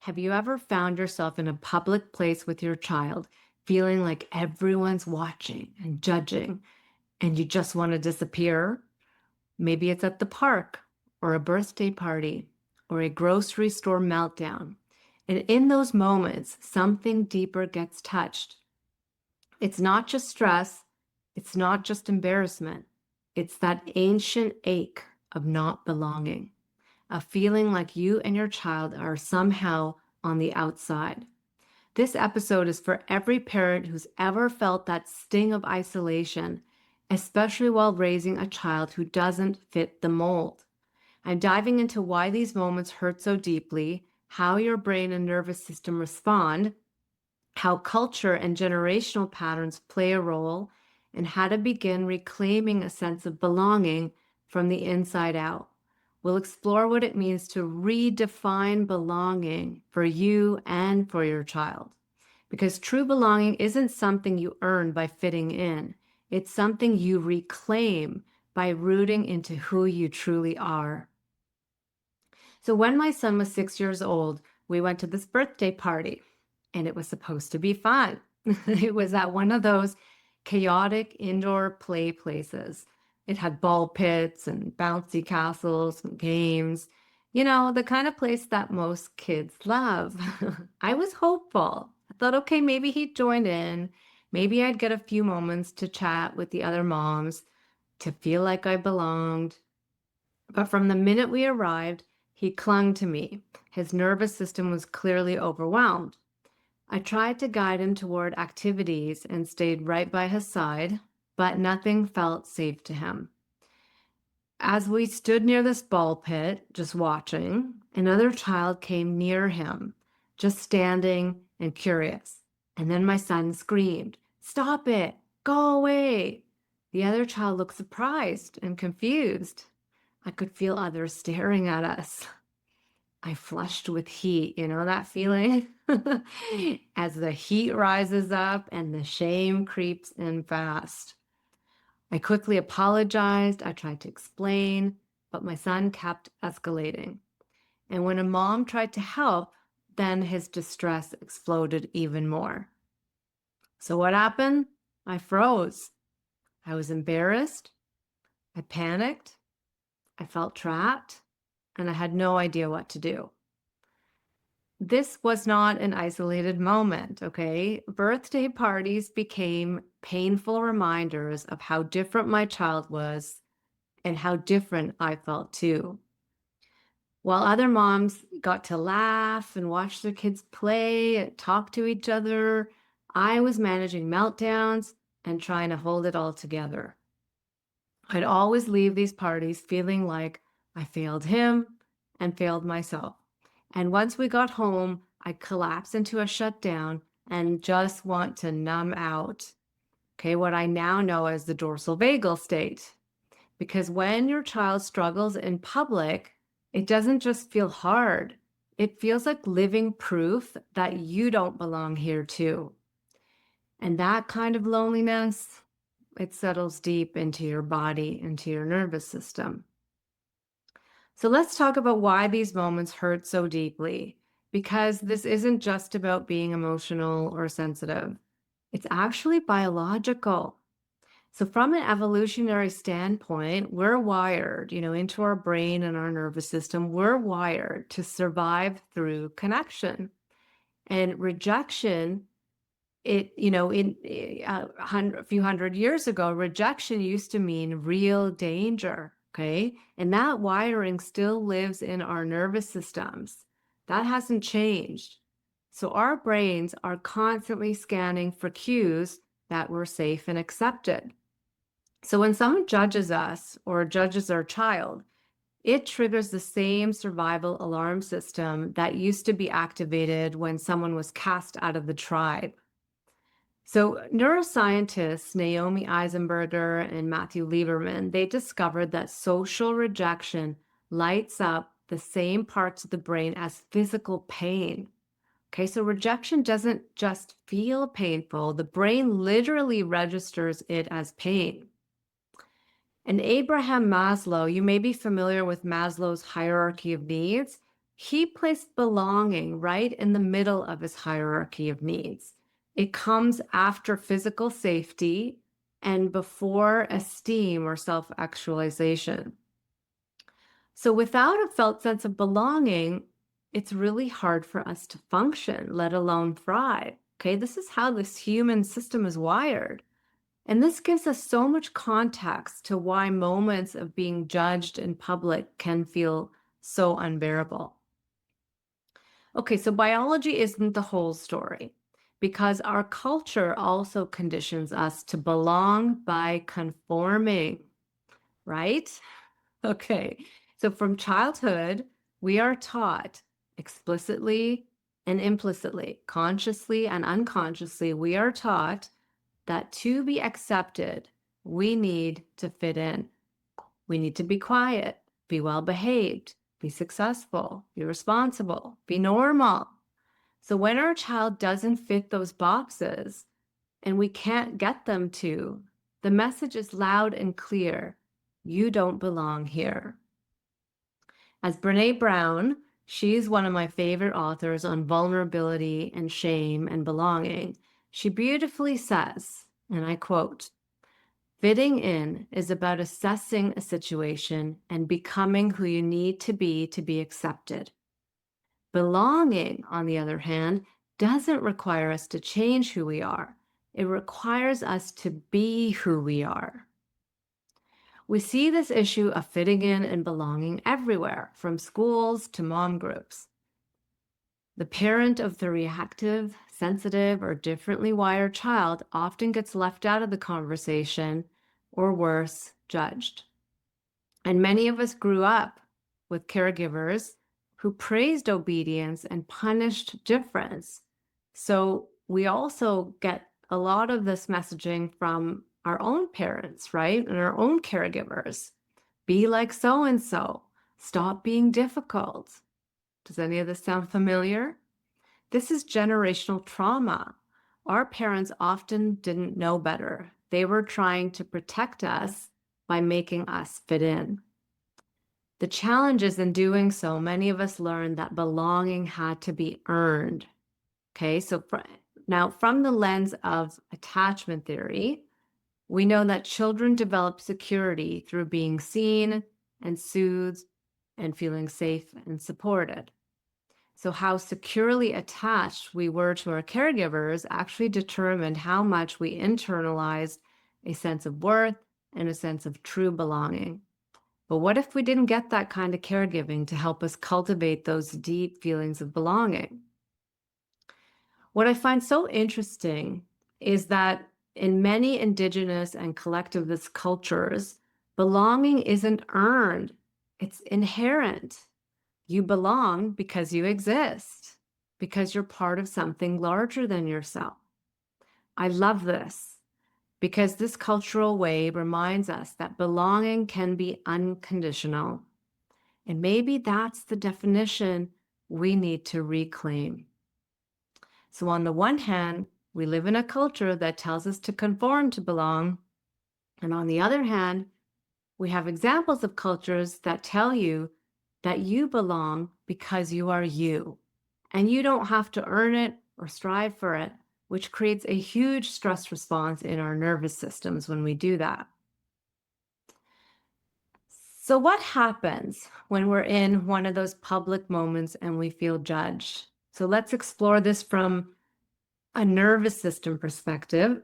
Have you ever found yourself in a public place with your child, feeling like everyone's watching and judging, and you just want to disappear? Maybe it's at the park, or a birthday party, or a grocery store meltdown. And in those moments, something deeper gets touched. It's not just stress, it's not just embarrassment, it's that ancient ache of not belonging, a feeling like you and your child are somehow on the outside. This episode is for every parent who's ever felt that sting of isolation, especially while raising a child who doesn't fit the mold. I'm diving into why these moments hurt so deeply, how your brain and nervous system respond, how culture and generational patterns play a role, and how to begin reclaiming a sense of belonging from the inside out. We'll explore what it means to redefine belonging for you and for your child. Because true belonging isn't something you earn by fitting in, it's something you reclaim by rooting into who you truly are. So, when my son was 6 years old, we went to this birthday party and it was supposed to be fun. It was at one of those chaotic indoor play places. It had ball pits and bouncy castles and games, the kind of place that most kids love. I was hopeful. I thought, okay, maybe he'd join in. Maybe I'd get a few moments to chat with the other moms, to feel like I belonged. But from the minute we arrived, he clung to me. His nervous system was clearly overwhelmed. I tried to guide him toward activities and stayed right by his side, but nothing felt safe to him. As we stood near this ball pit, just watching, another child came near him, just standing and curious. And then my son screamed, "Stop it! Go away!" The other child looked surprised and confused. I could feel others staring at us. I flushed with heat, that feeling? As the heat rises up and the shame creeps in fast. I quickly apologized. I tried to explain, but my son kept escalating. And when a mom tried to help, then his distress exploded even more. So what happened? I froze. I was embarrassed. I panicked. I felt trapped, and I had no idea what to do. This was not an isolated moment, okay? Birthday parties became painful reminders of how different my child was and how different I felt too. While other moms got to laugh and watch their kids play and talk to each other, I was managing meltdowns and trying to hold it all together. I'd always leave these parties feeling like I failed him and failed myself. And once we got home, I'd collapse into a shutdown and just want to numb out. Okay, what I now know as the dorsal vagal state. Because when your child struggles in public, it doesn't just feel hard. It feels like living proof that you don't belong here too. And that kind of loneliness, it settles deep into your body, into your nervous system. So let's talk about why these moments hurt so deeply, because this isn't just about being emotional or sensitive. It's actually biological. So from an evolutionary standpoint, we're wired, into our brain and our nervous system, we're wired to survive through connection. And rejection, a few hundred years ago, rejection used to mean real danger. Okay. And that wiring still lives in our nervous systems. That hasn't changed. So our brains are constantly scanning for cues that we're safe and accepted. So when someone judges us or judges our child, it triggers the same survival alarm system that used to be activated when someone was cast out of the tribe. So neuroscientists Naomi Eisenberger and Matthew Lieberman, they discovered that social rejection lights up the same parts of the brain as physical pain. Okay, so rejection doesn't just feel painful, the brain literally registers it as pain. And Abraham Maslow, you may be familiar with Maslow's hierarchy of needs. He placed belonging right in the middle of his hierarchy of needs. It comes after physical safety and before esteem or self actualization. So, without a felt sense of belonging, it's really hard for us to function, let alone thrive. Okay, this is how this human system is wired. And this gives us so much context to why moments of being judged in public can feel so unbearable. Okay, so biology isn't the whole story because our culture also conditions us to belong by conforming, right? Okay, so from childhood, we are taught explicitly and implicitly, consciously and unconsciously, we are taught that to be accepted, we need to fit in. We need to be quiet, be well behaved, be successful, be responsible, be normal. So when our child doesn't fit those boxes and we can't get them to, the message is loud and clear. You don't belong here. As Brene Brown, she's one of my favorite authors on vulnerability and shame and belonging. She beautifully says, and I quote, fitting in is about assessing a situation and becoming who you need to be accepted. Belonging, on the other hand, doesn't require us to change who we are. It requires us to be who we are. We see this issue of fitting in and belonging everywhere, from schools to mom groups. The parent of the reactive, sensitive, or differently wired child often gets left out of the conversation, or worse, judged. And many of us grew up with caregivers who praised obedience and punished difference. So we also get a lot of this messaging from our own parents, right? And our own caregivers. Be like so and so. Stop being difficult. Does any of this sound familiar? This is generational trauma. Our parents often didn't know better. They were trying to protect us by making us fit in. The challenge is in doing so, many of us learned that belonging had to be earned. Okay, so now from the lens of attachment theory, we know that children develop security through being seen and soothed and feeling safe and supported. So, how securely attached we were to our caregivers actually determined how much we internalized a sense of worth and a sense of true belonging. But what if we didn't get that kind of caregiving to help us cultivate those deep feelings of belonging? What I find so interesting is that in many indigenous and collectivist cultures, belonging isn't earned, it's inherent. You belong because you exist, because you're part of something larger than yourself. I love this because this cultural way reminds us that belonging can be unconditional. And maybe that's the definition we need to reclaim. So, on the one hand, we live in a culture that tells us to conform to belong. And on the other hand, we have examples of cultures that tell you that you belong because you are you. And you don't have to earn it or strive for it, which creates a huge stress response in our nervous systems when we do that. So, what happens when we're in one of those public moments and we feel judged? So, let's explore this from a nervous system perspective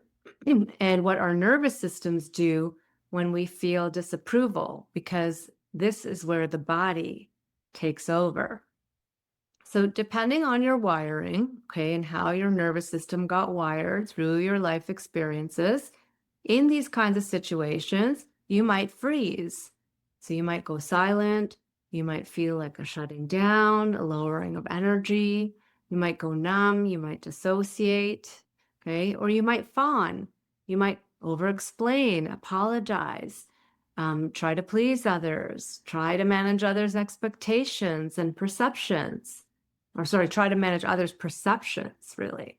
and what our nervous systems do when we feel disapproval, because this is where the body takes over. So, depending on your wiring, okay, and how your nervous system got wired through your life experiences, in these kinds of situations, you might freeze. So, you might go silent. You might feel like a shutting down, a lowering of energy. You might go numb. You might dissociate, okay, or you might fawn. You might over explain, apologize, try to please others, try to manage others' expectations and perceptions or sorry, try to manage others' perceptions, really.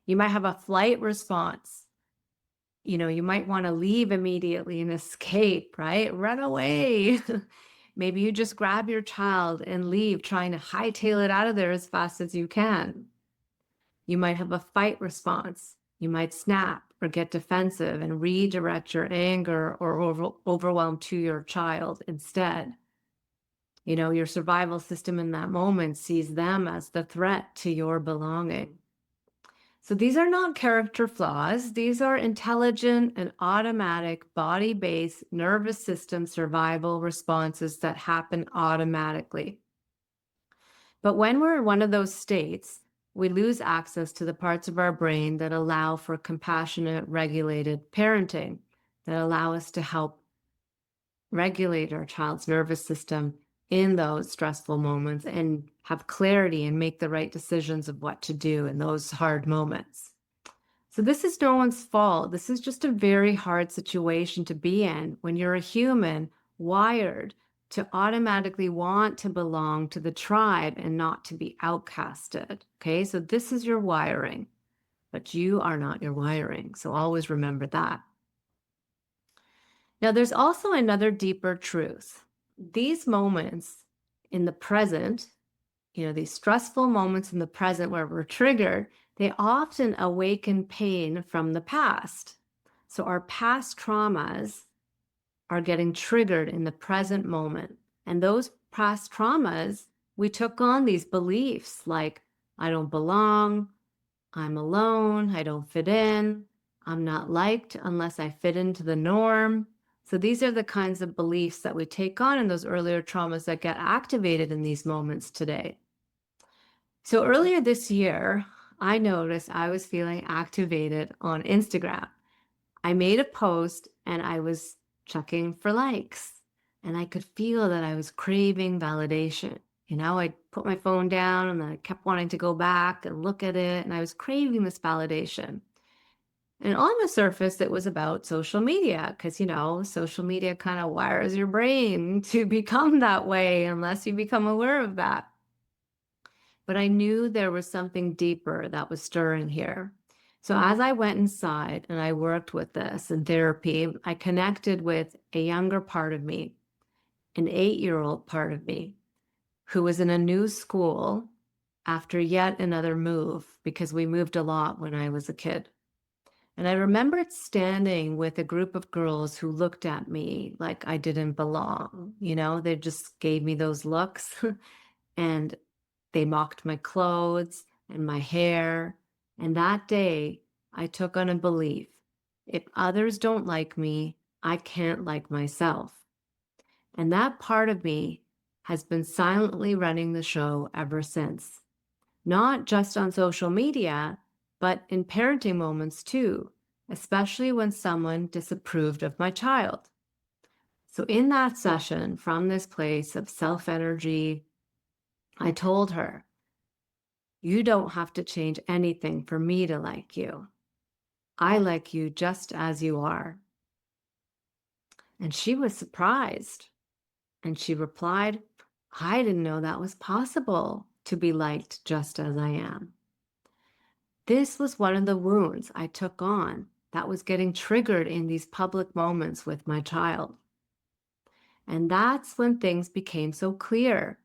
You might have a flight response. You know, you might want to leave immediately and escape, right? Run away. Maybe you just grab your child and leave, trying to hightail it out of there as fast as you can. You might have a fight response. You might snap or get defensive and redirect your anger or overwhelm to your child instead. Your survival system in that moment sees them as the threat to your belonging. So these are not character flaws. These are intelligent and automatic body-based nervous system survival responses that happen automatically. But when we're in one of those states, we lose access to the parts of our brain that allow for compassionate, regulated parenting, that allow us to help regulate our child's nervous system in those stressful moments and have clarity and make the right decisions of what to do in those hard moments. So this is no one's fault. This is just a very hard situation to be in when you're a human wired to automatically want to belong to the tribe and not to be outcasted. Okay, so this is your wiring, but you are not your wiring. So always remember that. Now, there's also another deeper truth. These moments in the present, these stressful moments in the present where we're triggered, they often awaken pain from the past. So our past traumas are getting triggered in the present moment. And those past traumas, we took on these beliefs like, I don't belong, I'm alone, I don't fit in, I'm not liked unless I fit into the norm. So these are the kinds of beliefs that we take on in those earlier traumas that get activated in these moments today. So earlier this year, I noticed I was feeling activated on Instagram. I made a post and I was checking for likes, and I could feel that I was craving validation. I put my phone down and I kept wanting to go back and look at it, and I was craving this validation. And on the surface, it was about social media because, social media kind of wires your brain to become that way unless you become aware of that. But I knew there was something deeper that was stirring here. So as I went inside and I worked with this in therapy, I connected with a younger part of me, an 8-year-old part of me, who was in a new school after yet another move because we moved a lot when I was a kid. And I remembered standing with a group of girls who looked at me like I didn't belong. They just gave me those looks and they mocked my clothes and my hair. And that day, I took on a belief: if others don't like me, I can't like myself. And that part of me has been silently running the show ever since. Not just on social media, but in parenting moments too, especially when someone disapproved of my child. So in that session, from this place of self-energy, I told her, you don't have to change anything for me to like you. I like you just as you are. And she was surprised. And she replied, I didn't know that was possible, to be liked just as I am. This was one of the wounds I took on that was getting triggered in these public moments with my child. And that's when things became so clear.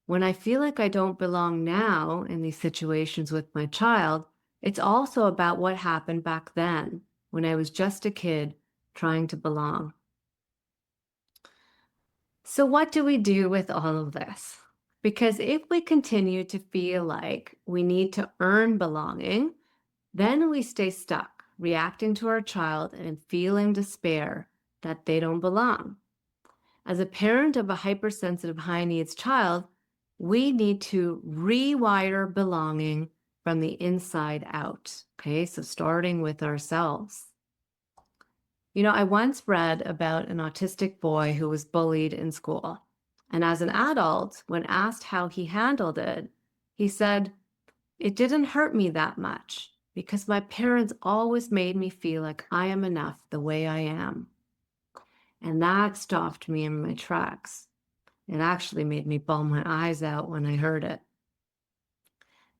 When I feel like I don't belong now in these situations with my child, it's also about what happened back then when I was just a kid trying to belong. So what do we do with all of this? Because if we continue to feel like we need to earn belonging, then we stay stuck, reacting to our child and feeling despair that they don't belong. As a parent of a hypersensitive high needs child, we need to rewire belonging from the inside out. Okay, so starting with ourselves. I once read about an autistic boy who was bullied in school. And as an adult, when asked how he handled it, he said, it didn't hurt me that much because my parents always made me feel like I am enough the way I am. And that stopped me in my tracks. It actually made me bawl my eyes out when I heard it.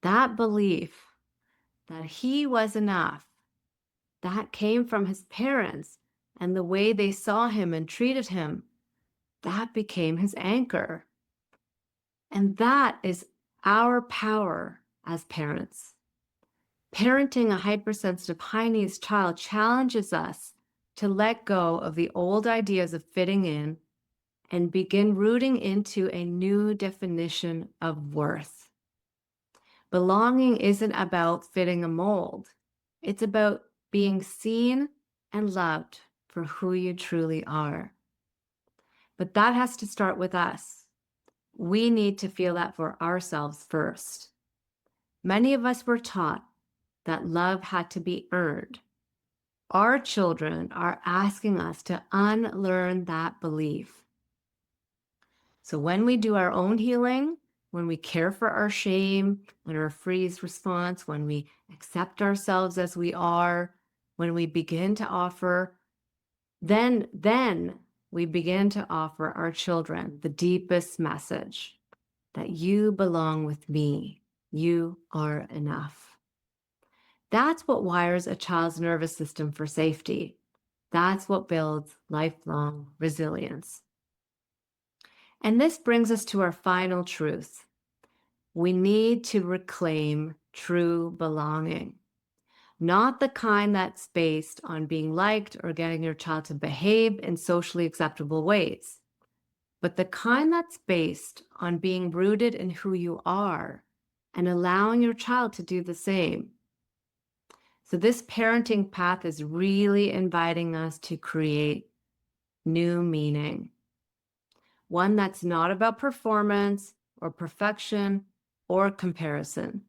That belief that he was enough, that came from his parents and the way they saw him and treated him. That became his anchor. And that is our power as parents. Parenting a hypersensitive, high needs child challenges us to let go of the old ideas of fitting in and begin rooting into a new definition of worth. Belonging isn't about fitting a mold, it's about being seen and loved for who you truly are. But that has to start with us. We need to feel that for ourselves first. Many of us were taught that love had to be earned. Our children are asking us to unlearn that belief. So when we do our own healing, when we care for our shame and our freeze response, when we accept ourselves as we are, when we begin to offer, then we begin to offer our children the deepest message that you belong with me. You are enough. That's what wires a child's nervous system for safety. That's what builds lifelong resilience. And this brings us to our final truth. We need to reclaim true belonging, not the kind that's based on being liked or getting your child to behave in socially acceptable ways, but the kind that's based on being rooted in who you are and allowing your child to do the same. So this parenting path is really inviting us to create new meaning, one that's not about performance or perfection or comparison,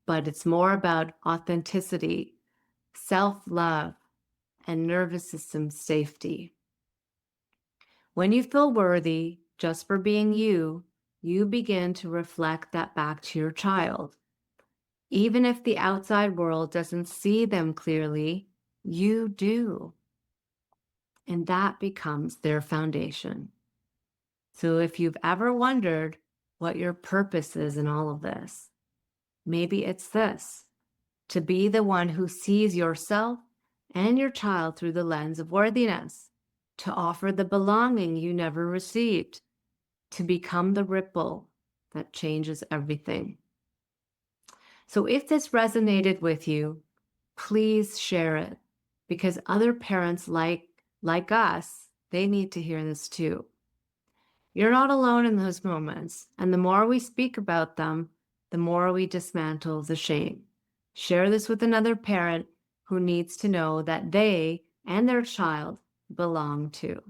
but it's more about authenticity, self-love, and nervous system safety. When you feel worthy just for being you, you begin to reflect that back to your child. Even if the outside world doesn't see them clearly, you do. And that becomes their foundation. So if you've ever wondered what your purpose is in all of this, maybe it's this: to be the one who sees yourself and your child through the lens of worthiness, to offer the belonging you never received, to become the ripple that changes everything. So if this resonated with you, please share it, because other parents like us, they need to hear this too. You're not alone in those moments, and the more we speak about them, the more we dismantle the shame. Share this with another parent who needs to know that they and their child belong too.